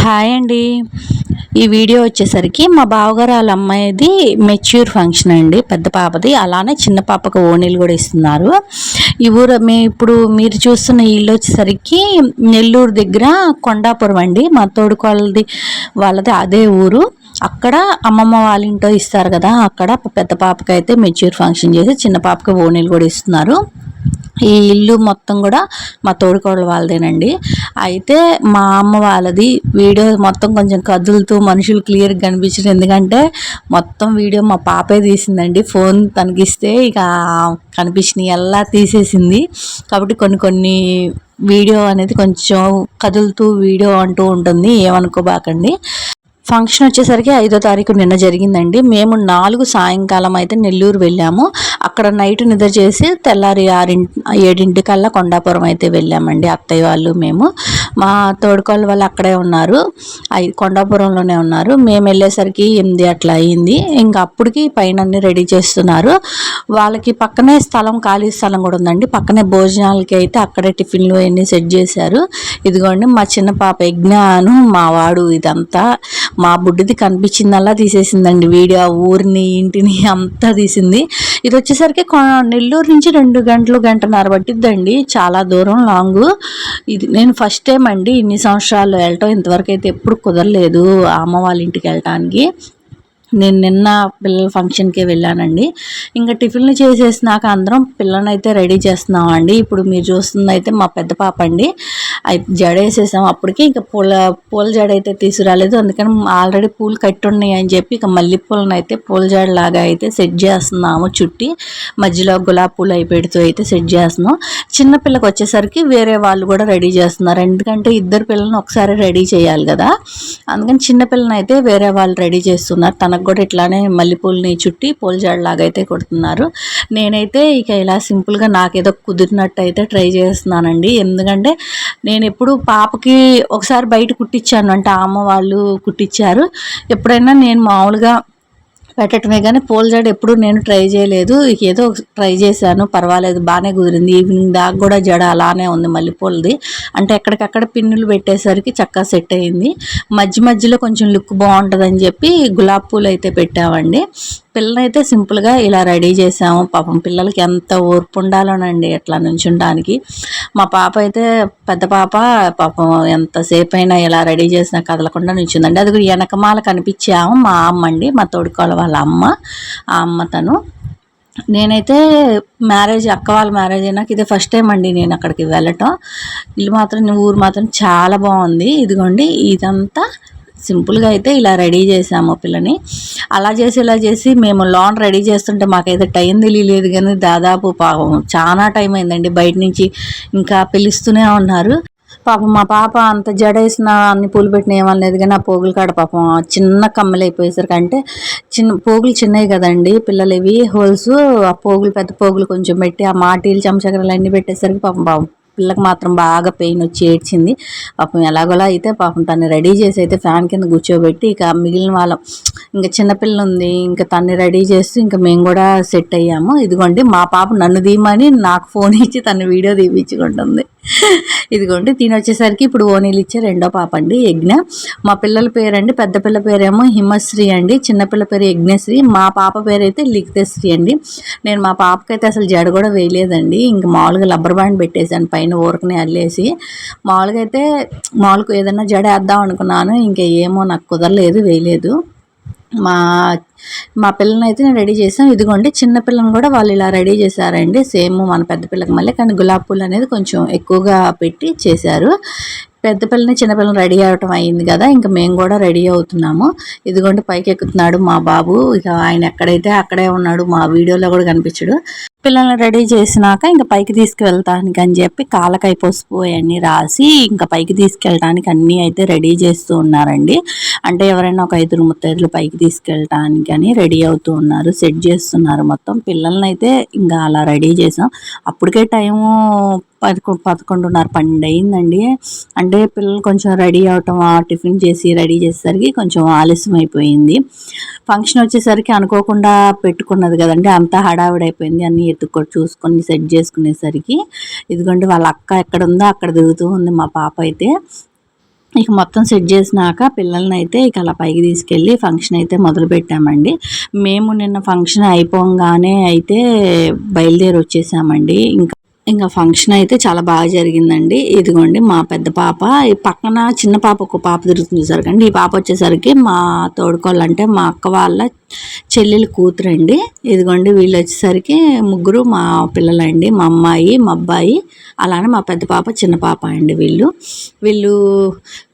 Hi అండి. ఈ video వచ్చేసరికి మా బావగారు వాళ్ళ అమ్మాయిది మెచ్యూర్ ఫంక్షన్ అండి, పెద్ద పాపది. అలానే చిన్న పాపకు ఓణీలు కూడా ఇస్తున్నారు. ఈ ఊరు ఇప్పుడు మీరు చూస్తున్న ఇల్లు వచ్చేసరికి నెల్లూరు దగ్గర కొండాపురం అండి. మా తోడుకోళ్ళది వాళ్ళది అదే ఊరు. అక్కడ అమ్మమ్మ వాళ్ళ ఇంట్లో ఇస్తారు కదా, అక్కడ పెద్ద పాపకి అయితే మెచ్యూర్ ఫంక్షన్ చేసి చిన్న పాపకి ఓణీలు కూడా ఇస్తున్నారు. ఈ ఇల్లు మొత్తం కూడా మా తోడుకోడలు వాళ్ళదేనండి. అయితే మా అమ్మ వాళ్ళది వీడియో మొత్తం కొంచెం కదులుతూ మనుషులు క్లియర్గా కనిపించారు, ఎందుకంటే మొత్తం వీడియో మా పాపే తీసిందండి. ఫోన్ తనకిస్తే ఇక కనిపించినవి ఎలా తీసేసింది. కాబట్టి కొన్ని వీడియో అనేది కొంచెం కదులుతూ వీడియో అంటూ ఉంటుంది, ఏమనుకోబాకండి. ఫంక్షన్ వచ్చేసరికి 5వ తారీఖు నిన్న జరిగిందండి. మేము 4 సాయంకాలం అయితే నెల్లూరు వెళ్ళాము. అక్కడ నైట్ నిద్ర చేసి తెల్లారి 7 కొండాపురం అయితే వెళ్ళామండి. అత్తయ్య వాళ్ళు మేము, మా తోడుకోళ్ళ వాళ్ళు అక్కడే ఉన్నారు, కొండాపురంలోనే ఉన్నారు. మేము వెళ్ళేసరికి 8 అట్లా అయ్యింది. ఇంకా అప్పటికి పైన అన్ని రెడీ చేస్తున్నారు. వాళ్ళకి పక్కనే ఖాళీ స్థలం కూడా ఉందండి. పక్కనే భోజనాలకి అయితే అక్కడే టిఫిన్లు అన్నీ సెట్ చేశారు. ఇదిగోండి మా చిన్న పాప యజ్ఞాను, మా వాడు ఇదంతా మా బుడ్డిది కనిపించిందల్లా తీసేసిందండి వీడియో. ఊరిని ఇంటిని అంతా తీసింది. ఇది వచ్చేసరికి నెల్లూరు నుంచి 2 గంటలు 1.5 పట్టిద్దండి, చాలా దూరం లాంగ్. ఇది నేను ఫస్ట్ టైం అండి ఇన్ని సంవత్సరాలు వెళ్ళటం. ఇంతవరకు అయితే ఎప్పుడు కుదరలేదు అమ్మ వాళ్ళ ఇంటికి వెళ్ళటానికి. నేను నిన్న పిల్లల ఫంక్షన్కే వెళ్ళానండి. ఇంకా టిఫిన్లు చేసేసినాక అందరం పిల్లల్ని అయితే రెడీ చేస్తున్నామండి. ఇప్పుడు మీరు చూస్తుంది అయితే మా పెద్ద పాప అండి. జడ వేసేసాం అప్పటికి. ఇంకా పూల జడ అయితే తీసుకురాలేదు, అందుకని ఆల్రెడీ పూలు కట్టున్నాయి అని చెప్పి ఇక మల్లెపూలను అయితే పూల జడ లాగా అయితే సెట్ చేస్తున్నాము. చుట్టి మధ్యలో గులాబీ పూలు అయి పెడుతూ అయితే సెట్ చేస్తున్నాం. చిన్నపిల్లకి వచ్చేసరికి వేరే వాళ్ళు కూడా రెడీ చేస్తున్నారు, ఎందుకంటే ఇద్దరు పిల్లల్ని ఒకసారి రెడీ చేయాలి కదా. అందుకని చిన్నపిల్లని అయితే వేరే వాళ్ళు రెడీ చేస్తున్నారు. తనకు కూడా ఇట్లానే మల్లెపూలని చుట్టి పూల జడ లాగా అయితే కొడుతున్నారు. నేనైతే ఇక ఇలా సింపుల్గా నాకేదో కుదిరినట్టు అయితే ట్రై చేస్తున్నానండి. ఎందుకంటే నేను ఎప్పుడు పాపకి ఒకసారి బయట కుట్టించాను, అంటే అమ్మ వాళ్ళు కుట్టించారు. ఎప్పుడైనా నేను మామూలుగా పెట్టడమే కానీ పూల జడ ఎప్పుడు నేను ట్రై చేయలేదు. ఏదో ట్రై చేశాను, పర్వాలేదు, బాగానే కుదిరింది. ఈవినింగ్ దాకా కూడా జడ అలానే ఉంది మల్లెపూలది. అంటే ఎక్కడికక్కడ పిన్నులు పెట్టేసరికి చక్కగా సెట్ అయింది. మధ్యలో కొంచెం లుక్ బాగుంటుందని చెప్పి గులాబీ పూలు అయితే పెట్టామండి. పిల్లలైతే సింపుల్గా ఇలా రెడీ చేసాము. పాపం పిల్లలకి ఎంత ఓర్పు ఉండాలోనండి ఎట్లా నుంచుంటానికి. మా పాప అయితే పెద్ద పాప పాపం ఎంతసేపు అయినా ఇలా రెడీ చేసినా కదలకుండా నుంచిందండి. అది వెనకమాల కనిపించాము మా అమ్మ అండి, మా తోడుకోళ్ళ వాళ్ళ అమ్మ. ఆ అమ్మ తను. నేనైతే అక్క వాళ్ళ మ్యారేజ్ అయినాక ఇదే ఫస్ట్ టైం అండి నేను అక్కడికి వెళ్ళటం. ఊరు మాత్రం చాలా బాగుంది. ఇదిగోండి ఇదంతా సింపుల్గా అయితే ఇలా రెడీ చేసాము పిల్లని. ఇలా చేసి మేము లాన్ రెడీ చేస్తుంటే మాకైతే టైం తెలియలేదు, కానీ దాదాపు పాపం చాలా టైం అయిందండి. బయట నుంచి ఇంకా పిలుస్తూనే ఉన్నారు. పాపం మా పాప అంత జడేసిన అన్ని పూలు పెట్టిన ఏమనలేదు, కానీ ఆ పోగులు కాడ పాపం చిన్న కమ్మలు అయిపోయేసరికి, అంటే పోగులు చిన్నవి కదండి పిల్లలు, ఇవి హోల్స్, ఆ పోగులు పెద్ద పోగులు కొంచెం పెట్టి ఆ మాటీలు చెంచగరలు అన్నీ పెట్టేసరికి పాపం పిల్లకి మాత్రం బాగా పెయిన్ వచ్చి ఏడ్చింది. పాపం ఎలాగోలా అయితే పాపం తను రెడీ చేసి అయితే ఫ్యాన్ కింద కూర్చోబెట్టి, ఇక మిగిలిన వాళ్ళం ఇంకా చిన్నపిల్ల ఉంది, ఇంకా తన్ని రెడీ చేస్తూ ఇంకా మేము కూడా సెట్ అయ్యాము. ఇదిగోండి మా పాప నన్ను తీయమని నాకు ఫోన్ ఇచ్చి తను వీడియో తీపించుకుంటుంది. ఇదిగోండి తిని వచ్చేసరికి ఇప్పుడు ఓనీలు ఇచ్చే రెండో పాప అండి యజ్ఞ. మా పిల్లల పేరండి, పెద్ద పిల్ల పేరేమో హిమశ్రీ అండి, చిన్నపిల్ల పేరు యజ్ఞశ్రీ. మా పాప పేరు అయితే లిఖితశ్రీ అండి. నేను మా పాపకైతే అసలు జడ కూడా వేయలేదండి, ఇంకా మామూలుగా రబ్బర్ బ్యాండ్ పెట్టేశాను పైన ఊరకనే అల్లేసి. మామూలుగా ఏదైనా జడ వేద్దాం అనుకున్నాను, ఇంకా ఏమో నాకు కుదరలేదు, వేయలేదు. మా పిల్లని అయితే నేను రెడీ చేసాను. ఇదిగోండి చిన్నపిల్లని కూడా వాళ్ళు ఇలా రెడీ చేశారండి, సేమ్ మన పెద్ద పిల్లకి మళ్ళీ, కానీ గులాబీ పూలు అనేది కొంచెం ఎక్కువగా పెట్టి చేశారు. పెద్ద పిల్లని చిన్నపిల్లని రెడీ అవటం అయింది కదా, ఇంకా మేము కూడా రెడీ అవుతున్నాము. ఇదిగోండి పైకి ఎక్కుతున్నాడు మా బాబు. ఇక ఆయన ఎక్కడైతే అక్కడే ఉన్నాడు, మా వీడియోలో కూడా కనిపించడు. పిల్లల్ని రెడీ చేసినాక ఇంకా పైకి తీసుకువెళ్తానికి అని చెప్పి కాళ్ళకాయ పసుపు అవన్నీ రాసి ఇంకా పైకి తీసుకెళ్ళటానికి అన్నీ అయితే రెడీ చేస్తూ ఉన్నారండి. అంటే ఎవరైనా ఒక 5 ముత్తైదులు పైకి తీసుకెళ్ళటానికి అని రెడీ అవుతూ ఉన్నారు, సెట్ చేస్తున్నారు మొత్తం. పిల్లల్ని అయితే ఇంకా అలా రెడీ చేసాం. అప్పటికే టైము 11:30 అయిందండి. అంటే పిల్లలు కొంచెం రెడీ అవటం, టిఫిన్ చేసి రెడీ చేసేసరికి కొంచెం ఆలస్యం అయిపోయింది. ఫంక్షన్ వచ్చేసరికి అనుకోకుండా పెట్టుకున్నది కదండి, అంతా హడావిడైపోయింది. అన్నీ ఎత్తుక్కొని చూసుకొని సెట్ చేసుకునేసరికి ఇదిగోండి వాళ్ళ అక్క ఎక్కడ ఉందో అక్కడ దిగుతూ ఉంది మా పాప అయితే. ఇక మొత్తం సెట్ చేసినాక పిల్లల్ని అయితే ఇక అలా పైకి తీసుకెళ్ళి ఫంక్షన్ అయితే మొదలు పెట్టామండి. మేము నిన్న ఫంక్షన్ అయిపోగానే అయితే బయలుదేరి వచ్చేసామండి. ఇంకా ఫంక్షన్ అయితే చాలా బాగా జరిగిందండి. ఇదిగోండి మా పెద్ద పాప, ఈ పక్కన చిన్న పాప ఒక పాప తిరుగుతుంది చూసారు. ఈ పాప వచ్చేసరికి మా తోడుకోళ్ళు అంటే మా అక్క వాళ్ళ చెల్లెలు కూతురండి. ఇదిగోండి వీళ్ళు వచ్చేసరికి ముగ్గురు మా పిల్లలండి, మా అమ్మాయి మా అబ్బాయి అలానే మా పెద్ద పాప చిన్న పాప అండి. వీళ్ళు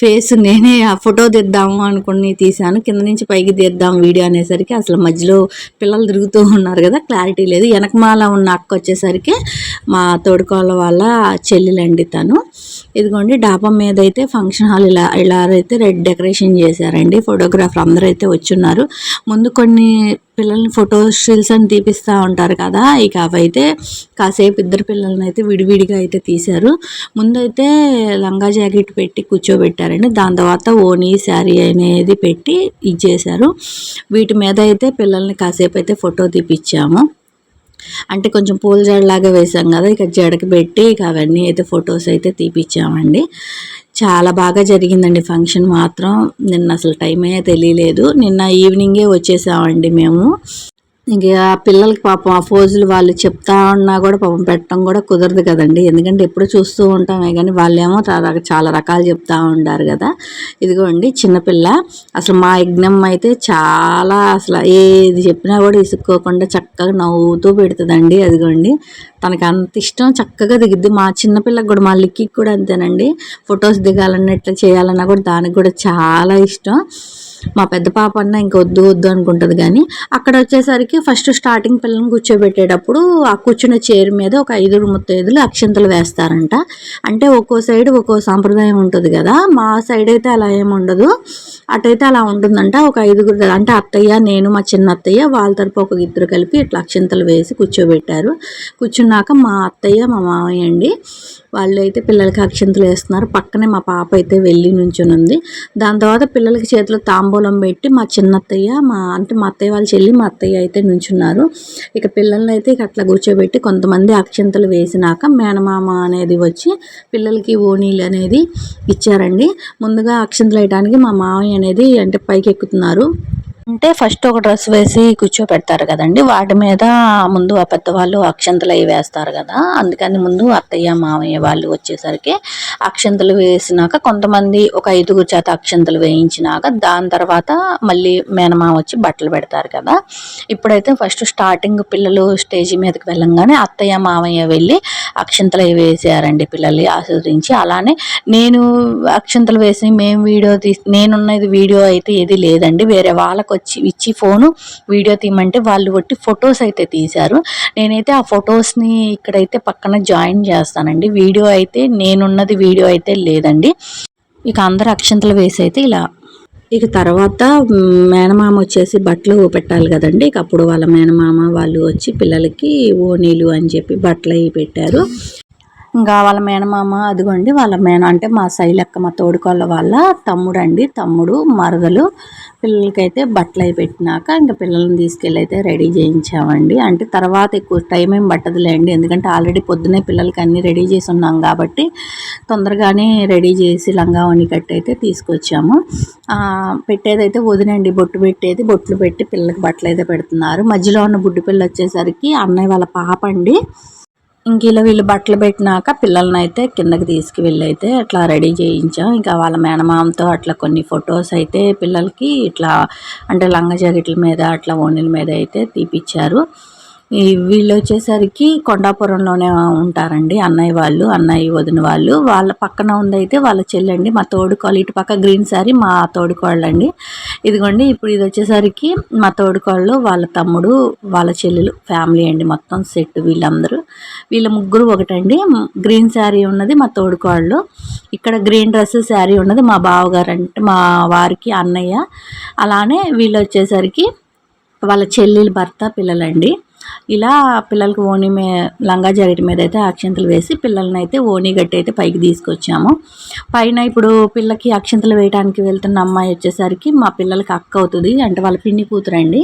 ఫేస్ నేనే ఆ ఫోటో తీద్దాము అనుకుని తీశాను, కింద నుంచి పైకి తీద్దాం వీడియో అనేసరికి అసలు మధ్యలో పిల్లలు తిరుగుతూ ఉన్నారు కదా, క్లారిటీ లేదు. వెనకమాల ఉన్న అక్క వచ్చేసరికి మా తోడుకోళ్ళ వాళ్ళ చెల్లెలండి తను. ఇదిగోండి డాబా మీద అయితే ఫంక్షన్ హాల్ ఇలా అయితే రెడ్ డెకరేషన్ చేశారండి. ఫోటోగ్రాఫర్ అందరూ అయితే వచ్చున్నారు. ముందు కొన్ని పిల్లల్ని ఫోటో స్టిల్స్ అని తీపిస్తూ ఉంటారు కదా, ఇక అవైతే కాసేపు ఇద్దరు పిల్లల్ని అయితే విడివిడిగా అయితే తీశారు. ముందైతే లంగా జాకెట్ పెట్టి కూర్చోబెట్టారండి. దాని తర్వాత ఓనీ శారీ అనేది పెట్టి ఇచ్చేశారు. వీటి మీద అయితే పిల్లల్ని కాసేపు అయితే ఫోటో తీపిచ్చాము. అంటే కొంచెం పూల జడలాగా వేసాం కదా, ఇక జడకి పెట్టి ఇక అవన్నీ అయితే ఫొటోస్ అయితే తీపిచ్చామండి. చాలా బాగా జరిగిందండి ఫంక్షన్ మాత్రం. నిన్న అసలు టైమే తెలియలేదు. నిన్న ఈవినింగే వచ్చేసామండి మేము. ఇంక పిల్లలకి పాపం ఆ ఫోజులు వాళ్ళు చెప్తా ఉన్నా కూడా పాపం పెట్టడం కూడా కుదరదు కదండి, ఎందుకంటే ఎప్పుడు చూస్తూ ఉంటామే కానీ వాళ్ళేమో చాలా రకాలు చెప్తా ఉంటారు కదా. ఇదిగోండి చిన్నపిల్ల అసలు మా యజ్ఞం అయితే చాలా అసలు ఏది చెప్పినా కూడా ఇసుక్కోకుండా చక్కగా నవ్వుతూ పెడుతుందండి. అదిగోండి తనకి అంత ఇష్టం, చక్కగా దిగుద్ది. మా చిన్నపిల్లకి కూడా మా లిక్కి కూడా అంతేనండి, ఫొటోస్ దిగాలన్నా ఇట్లా చేయాలన్నా కూడా దానికి కూడా చాలా ఇష్టం. మా పెద్ద పాప అన్న ఇంక వద్దు అనుకుంటుంది. కానీ అక్కడ వచ్చేసరికి ఫస్ట్ స్టార్టింగ్ పిల్లల్ని కూర్చోబెట్టేటప్పుడు ఆ కూర్చున్న చైర్ మీద ఒక 5 ముత్తైదులు అక్షంతలు వేస్తారంట. అంటే ఒక్కో సైడ్ ఒక్కో సాంప్రదాయం ఉంటుంది కదా, మా సైడ్ అయితే అలా ఏమి ఉండదు, అటైతే అలా ఉంటుందంట. ఒక 5 అంటే అత్తయ్య, నేను, మా చిన్న అత్తయ్య, వాళ్ళ తరపు ఒక 2 కలిపి ఇట్లా అక్షంతలు వేసి కూర్చోబెట్టారు. కూర్చున్నాక మా అత్తయ్య మా మామయ్య అండి వాళ్ళు అయితే పిల్లలకి అక్షంతలు వేస్తున్నారు. పక్కనే మా పాప అయితే వెళ్ళి నుంచుని ఉంది. దాని తర్వాత పిల్లలకి చేతిలో తాంబూలం పెట్టి మా చిన్నత్తయ్య మా అత్తయ్య వాళ్ళ చెల్లి మా అత్తయ్య అయితే నుంచున్నారు. ఇక పిల్లల్ని అయితే ఇక అట్లా కూర్చోబెట్టి కొంతమంది అక్షంతలు వేసినాక మేనమామ అనేది వచ్చి పిల్లలకి ఓణీలు అనేది ఇచ్చారండి. ముందుగా అక్షంతలు వేయడానికి మా మామయ్య అనేది అంటే పైకి ఎక్కుతున్నారు. అంటే ఫస్ట్ ఒక డ్రెస్ వేసి కూర్చోపెడతారు కదండి, వాటి మీద ముందు ఆ పెద్దవాళ్ళు అక్షంతలు అవి వేస్తారు కదా, అందుకని ముందు అత్తయ్య మామయ్య వాళ్ళు వచ్చేసరికి అక్షంతలు వేసినాక కొంతమంది ఒక 5 చేత అక్షంతలు వేయించినాక దాని తర్వాత మళ్ళీ మేనమామ వచ్చి బట్టలు పెడతారు కదా. ఇప్పుడైతే ఫస్ట్ స్టార్టింగ్ పిల్లలు స్టేజీ మీదకి వెళ్ళంగానే అత్తయ్య మామయ్య వెళ్ళి అక్షంతలు అవి వేసారండి పిల్లల్ని ఆస్వాదించి. అలానే నేను అక్షంతలు వేసి మేము నేనున్నది వీడియో అయితే ఏది లేదండి, వేరే వాళ్ళకి వచ్చి ఇచ్చి ఫోను వీడియో తీయమంటే వాళ్ళు ఒట్టి ఫొటోస్ అయితే తీశారు. నేనైతే ఆ ఫొటోస్ని ఇక్కడైతే పక్కన జాయిన్ చేస్తానండి. వీడియో అయితే నేనున్నది వీడియో అయితే లేదండి. ఇక అందరు అక్షంతలు వేసి అయితే ఇలా ఇక తర్వాత మేనమామ వచ్చేసి బట్టలు పెట్టాలి కదండి, ఇక అప్పుడు వాళ్ళ మేనమామ వాళ్ళు వచ్చి పిల్లలకి ఓణీలు అని చెప్పి బట్టలు అవి పెట్టారు. ఇంకా వాళ్ళ మేనమామ అదిగోండి వాళ్ళ అంటే మా శైలక్క మా తోడుకోళ్ళ వాళ్ళ తమ్ముడు మరదలు పిల్లలకైతే బట్టలు అవి పెట్టినాక ఇంకా పిల్లల్ని తీసుకెళ్ళి అయితే రెడీ చేయించామండి. అంటే తర్వాత ఎక్కువ టైం ఏం పట్టదులేండి, ఎందుకంటే ఆల్రెడీ పొద్దునే పిల్లలకి అన్నీ రెడీ చేసి ఉన్నాం కాబట్టి తొందరగానే రెడీ చేసి లంగా ఓణి కట్టి అయితే తీసుకొచ్చాము. పెట్టేదైతే వదినండి, బొట్లు పెట్టి పిల్లలకి బట్టలు అయితే పెడుతున్నారు. మధ్యలో ఉన్న బుడ్డి పిల్ల వచ్చేసరికి అన్నయ్య వాళ్ళ పాప అండి. ఇంక ఇలా వీళ్ళు బట్టలు పెట్టినాక పిల్లల్ని అయితే కిందకి తీసుకువెళ్ళి అయితే అట్లా రెడీ చేయించాం. ఇంకా వాళ్ళ మేనమామతో అట్లా కొన్ని ఫొటోస్ అయితే పిల్లలకి ఇట్లా అంటే లంగా జాకెట్ల మీద అట్లా ఓణీల మీద అయితే తీపిచ్చారు. వీళ్ళు వచ్చేసరికి కొండాపురంలోనే ఉంటారండి అన్నయ్య వదిన వాళ్ళు. వాళ్ళ పక్కన ఉందైతే వాళ్ళ చెల్లండి మా తోడుకోళ్ళు, ఇటు పక్క గ్రీన్ శారీ మా తోడుకోళ్ళండి. ఇదిగోండి ఇప్పుడు ఇది వచ్చేసరికి మా తోడుకోళ్ళు వాళ్ళ తమ్ముడు వాళ్ళ చెల్లెలు ఫ్యామిలీ అండి, మొత్తం సెట్ వీళ్ళ ముగ్గురు ఒకటండి. గ్రీన్ శారీ ఉన్నది మా తోడుకోళ్ళు, ఇక్కడ గ్రీన్ డ్రెస్ శారీ ఉన్నది మా బావగారు అంటే మా వారికి అన్నయ్య. అలానే వీళ్ళు వచ్చేసరికి వాళ్ళ చెల్లెలు భర్త పిల్లలండి. ఇలా పిల్లలకి ఓణి లంగా జాకెట్ మీద అయితే అక్షంతలు వేసి పిల్లల్ని అయితే ఓణి గట్టి అయితే పైకి తీసుకొచ్చాము. పైన ఇప్పుడు పిల్లకి అక్షంతలు వేయడానికి వెళ్తున్న అమ్మాయి వచ్చేసరికి మా పిల్లలకి అక్క అవుతుంది, అంటే వాళ్ళ పిన్ని కూతురండి.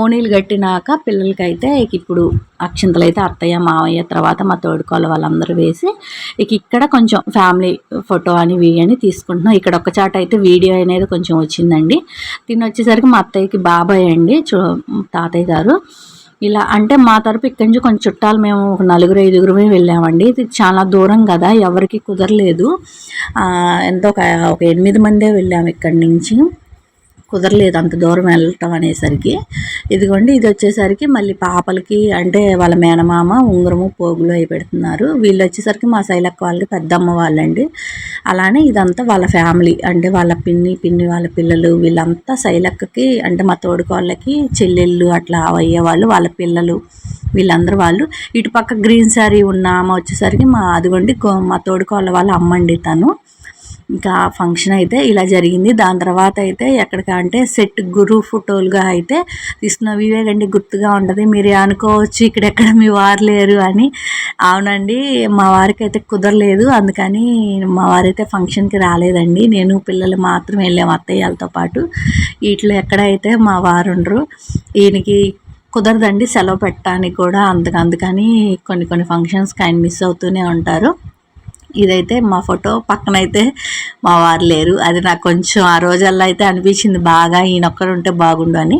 ఓణీలు కట్టినాక పిల్లలకైతే ఇప్పుడు అక్షింతలు అయితే అత్తయ్య మావయ్య తర్వాత మా తోడుకోళ్ళ వాళ్ళందరూ వేసి ఇక్కడ కొంచెం ఫ్యామిలీ ఫోటో అని వీడియో అని తీసుకుంటున్నాం. ఇక్కడ ఒక చాట అయితే వీడియో అనేది కొంచెం వచ్చిందండి. దీన్ని వచ్చేసరికి మా అత్తయ్యకి బాబాయ్ అండి, తాతయ్య గారు. ఇలా అంటే మా తరపు ఇక్కడి నుంచి కొంచెం చుట్టాలు మేము ఒక 4-5 వెళ్ళామండి. ఇది చాలా దూరం కదా, ఎవరికి కుదరలేదు. ఎంతో ఒక 8 మందే వెళ్ళాము ఇక్కడి నుంచి. కుదరలేదు అంత దూరం వెళ్ళటం అనేసరికి. ఇదిగోండి ఇది వచ్చేసరికి మళ్ళీ పాపలకి అంటే వాళ్ళ మేనమామ ఉంగరము పోగులు అవి పెడుతున్నారు. వీళ్ళు వచ్చేసరికి మా శైలక్క వాళ్ళకి పెద్దమ్మ వాళ్ళండి. అలానే ఇదంతా వాళ్ళ ఫ్యామిలీ అంటే వాళ్ళ పిన్ని వాళ్ళ పిల్లలు వీళ్ళంతా శైలక్కకి అంటే మా తోడుకోళ్ళకి చెల్లెళ్ళు అట్లా అయ్యే వాళ్ళు, వాళ్ళ పిల్లలు వీళ్ళందరూ వాళ్ళు. ఇటు పక్క గ్రీన్ శారీ ఉన్న ఆమె వచ్చేసరికి అదిగోండి మా తోడుకోళ్ళ వాళ్ళ అమ్మండి తను. ఇంకా ఫంక్షన్ అయితే ఇలా జరిగింది. దాని తర్వాత అయితే ఎక్కడికంటే సెట్ గురు ఫోటోలుగా అయితే తీసుకున్న వివేకండి గుర్తుగా ఉంటుంది. మీరు అనుకోవచ్చు ఇక్కడెక్కడ మీ వారు లేరు అని. అవునండి, మా వారికి అయితే కుదరలేదు, అందుకని మా వారైతే ఫంక్షన్కి రాలేదండి. నేను పిల్లలు మాత్రం వెళ్ళాము అత్తయ్యలతో పాటు. వీటిలో ఎక్కడైతే మా వారు ఉండరు, ఈయనకి కుదరదండి సెలవు పెట్టడానికి కూడా. అందుకని కొన్ని ఫంక్షన్స్కి ఆయన మిస్ అవుతూనే ఉంటారు. ఇదైతే మా ఫోటో, పక్కనైతే మా వారు లేరు. అది నాకు కొంచెం ఆ రోజల్లో అయితే అనిపించింది బాగా, ఈయనొక్కడు ఉంటే బాగుండు అని.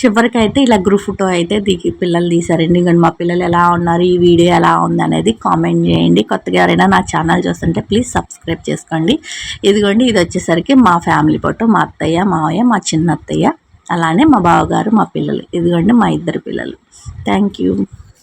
చివరికైతే ఇలా గ్రూప్ ఫోటో అయితే పిల్లలు తీశారండి. ఇంక మా పిల్లలు ఎలా ఉన్నారు, ఈ వీడియో ఎలా ఉంది అనేది కామెంట్ చేయండి. కొత్తగా ఎవరైనా నా ఛానల్ చూస్తుంటే ప్లీజ్ సబ్స్క్రైబ్ చేసుకోండి. ఇదిగోండి ఇది వచ్చేసరికి మా ఫ్యామిలీ ఫోటో, మా అత్తయ్య మావయ్య మా చిన్న అత్తయ్య అలానే మా బావగారు మా పిల్లలు. ఇదిగోండి మా 2 పిల్లలు. Thank you.